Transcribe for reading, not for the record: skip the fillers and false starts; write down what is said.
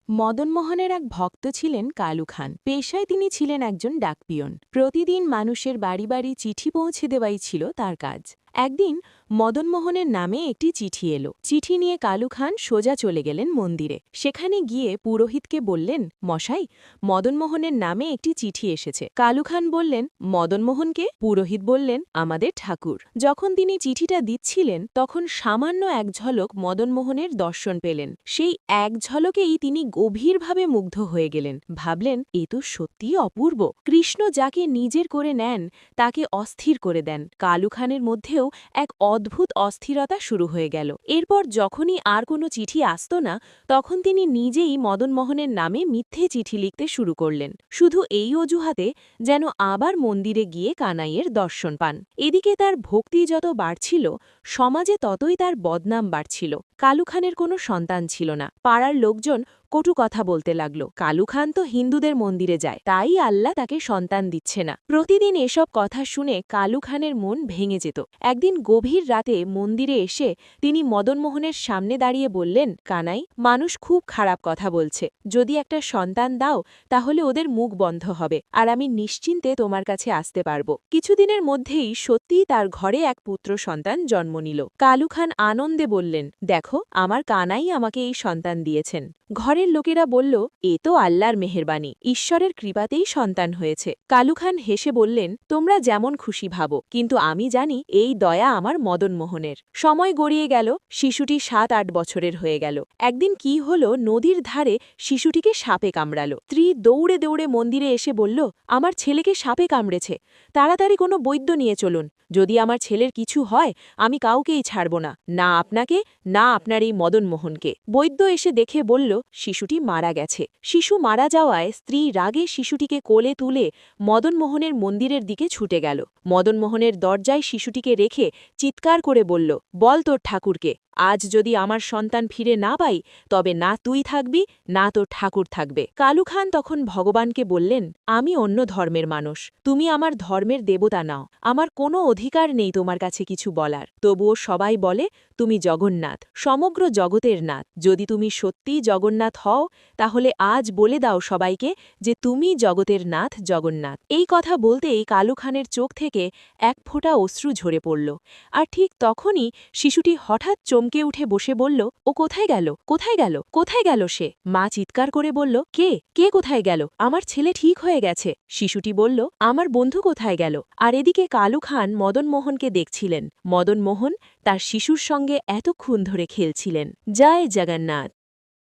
মদনমোহনের এক ভক্ত ছিলেন কালু খান। পেশায় তিনি ছিলেন একজন ডাকপিয়ন। প্রতিদিন মানুষের বাড়ি বাড়ি চিঠি পৌঁছে দেওয়াই ছিল তার কাজ। একদিন মদনমোহনের নামে একটি চিঠি এলো। চিঠি নিয়ে কালু খান সোজা চলে গেলেন মন্দিরে। সেখানে গিয়ে পুরোহিতকে বললেন, মশাই, মদনমোহনের নামে একটি চিঠি এসেছে। কালু খান বললেন, মদনমোহনকে? পুরোহিত বললেন, আমাদের ঠাকুর। যখন তিনি চিঠিটা দিচ্ছিলেন তখন সামান্য এক ঝলক মদনমোহনের দর্শন পেলেন। সেই এক ঝলকেই তিনি গভীরভাবে মুগ্ধ হয়ে গেলেন। ভাবলেন, এ তো সত্যিই অপূর্ব। কৃষ্ণ যাকে নিজের করে নেন তাকে অস্থির করে দেন। কালু খানের মধ্যেও এক অদ্ভুত অস্থিরতা শুরু হয়ে গেল। এরপর যখনই আর কোনো চিঠি আসত না, তখন তিনি নিজেই মদনমোহনের নামে মিথ্যে চিঠি লিখতে শুরু করলেন, শুধু এই অজুহাতে যেন আবার মন্দিরে গিয়ে কানাইয়ের দর্শন পান। এদিকে তার ভক্তি যত বাড়ছিল, সমাজে ততই তার বদনাম বাড়ছিল। কালু খানের কোনো সন্তান ছিল না। পাড়ার লোকজন কটু কথা বলতে লাগল, কালু খান তো হিন্দুদের মন্দিরে যায়, তাই আল্লাহ তাকে সন্তান দিচ্ছে না। প্রতিদিন এসব কথা শুনে কালু খানের মন ভেঙে যেত। একদিন গভীর রাতে মন্দিরে এসে তিনি মদনমোহনের সামনে দাঁড়িয়ে বললেন, কানাই, মানুষ খুব খারাপ কথা বলছে। যদি একটা সন্তান দাও তাহলে ওদের মুখ বন্ধ হবে, আর আমি নিশ্চিন্তে তোমার কাছে আসতে পারব। কিছুদিনের মধ্যেই সত্যিই তার ঘরে এক পুত্র সন্তান জন্ম নিল। কালু খান আনন্দে বললেন, দেখো, আমার কানাই আমাকে এই সন্তান দিয়েছেন। ঘরের লোকেরা বলল, এ তো আল্লাহর মেহেরবানি, ঈশ্বরের কৃপাতেই সন্তান হয়েছে। কালু খান হেসে বললেন, তোমরা যেমন খুশি ভাবো, কিন্তু আমি জানি এই দয়া আমার মদনমোহনের। সময় গড়িয়ে গেল, শিশুটি 7-8 বছরের হয়ে গেল। একদিন কি হলো, নদীর ধারে শিশুটিকে সাপে কামড়াল। স্ত্রী দৌড়ে দৌড়ে মন্দিরে এসে বলল, আমার ছেলেকে সাপে কামড়েছে, তাড়াতাড়ি কোনো বৈদ্য নিয়ে চলুন। যদি আমার ছেলের কিছু হয় আমি কাউকেই ছাড়ব না, না আপনাকে, না আপনার এই মদনমোহনকে। বৈদ্য এসে দেখে বলল, শিশুটি মারা গেছে। শিশু মারা যাওয়ায় স্ত্রী রাগে শিশুটিকে কোলে তুলে মদনমোহনের মন্দিরের দিকে ছুটে গেল। মদনমোহনের দরজায় শিশুটিকে রেখে চিৎকার করে বলল, বল তোর ঠাকুরকে, আজ যদি আমার সন্তান ফিরে না পাই তবে না তুই থাকবি, না তোর ঠাকুর থাকবে। কালু খান তখন ভগবানকে বললেন, আমি অন্য ধর্মের মানুষ, তুমি আমার ধর্মের দেবতা নাও, আমার কোনো অধিকার নেই তোমার কাছে কিছু বলার। তবুও সবাই বলে তুমি জগন্নাথ, সমগ্র জগতের নাথ। যদি তুমি সত্যিই জগন্নাথ হও তাহলে আজ বলে দাও সবাইকে যে তুমি জগতের নাথ জগন্নাথ। এই কথা বলতেই কালু খানের চোখ থেকে এক ফোঁটা অশ্রু ঝরে পড়ল। আর ঠিক তখনই শিশুটি হঠাৎ চমকে উঠে বসে বলল, ও কোথায় গেল, কোথায় গেল, কোথায় গেল সে? মা চিৎকার করে বলল, কে কে কোথায় গেল? আমার ছেলে ঠিক হয়ে গেছে। শিশুটি বলল, আমার বন্ধু কোথায় গেল? আর এদিকে কালু খান মদনমোহনকে দেখছিলেন। মদনমোহন তার শিশুর সঙ্গে এতক্ষণ ধরে খেলছিলেন। জয় জগন্নাথ।